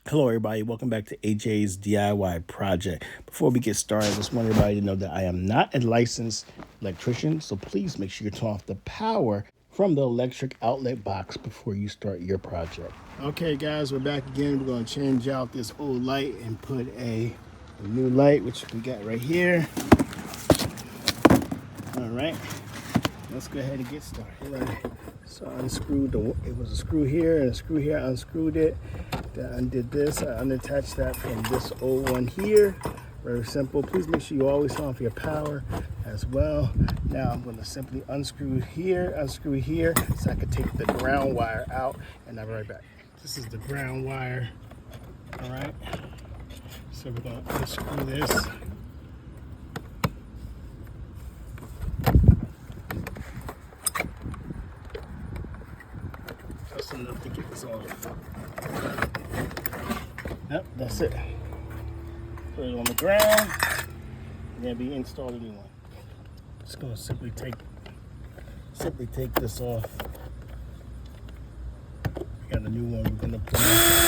Hello everybody, welcome back to AJ's DIY project. Before we get started, I just want everybody to know that I am not a licensed electrician, so please make sure you turn off the power from the electric outlet box before you start your project. Okay guys, we're back again. We're going to change out this old light and put a new light, which we got right here. All right, let's go ahead and get started. So I unscrewed it was a screw here and a screw here. I unscrewed it. Then I undid this. I unattached that from this old one here. Very simple. Please make sure you always turn off your power as well. Now I'm going to simply unscrew here, so I can take the ground wire out, and I'll be right back. This is the ground wire. All right. So we're going to unscrew this. That's enough to get this off. Yep, that's it. Put it on the ground, and then we install a new one. Just gonna simply take this off. We got a new one we're gonna put on.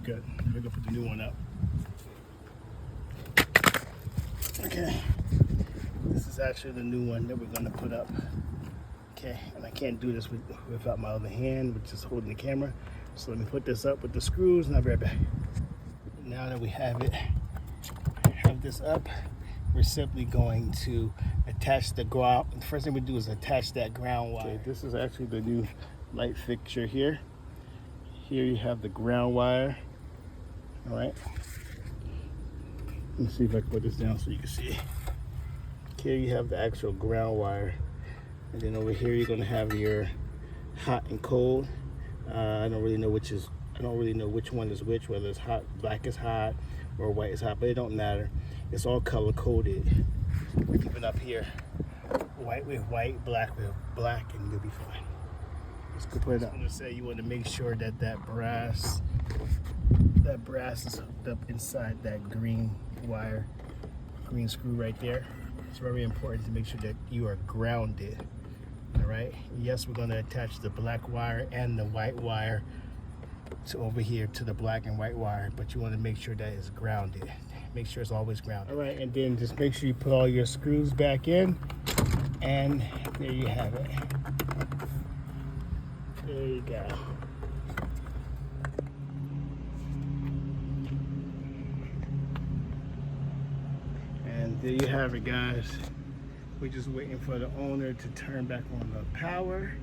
Good. We're gonna put the new one up. Okay. This is actually the new one that we're gonna put up. Okay, and I can't do this without my other hand, which is holding the camera. So let me put this up with the screws, and I'll be right back. Now that we have this up, we're simply going to attach the ground. The first thing we do is attach that ground wire. Okay, this is actually the new light fixture here. Here you have the ground wire. All right, let me see if I can put this down so you can see. Here you have the actual ground wire, and then over here you're going to have your hot and cold. I don't really know which one is which, whether it's hot, black is hot, or white is hot, but it don't matter. It's all color coded. Even up here, white with white, black with black, and you'll be fine. Let's go put it up. I'm going to say you want to make sure that brass is hooked up inside that green wire, green screw right there. It's very important to make sure that you are grounded. All right. Yes, we're going to attach the black wire and the white wire to over here to the black and white wire, but you want to make sure that it's grounded. Make sure it's always grounded. All right, and then just make sure you put all your screws back in, and there you have it. There you go. And there you have it, guys. We're just waiting for the owner to turn back on the power.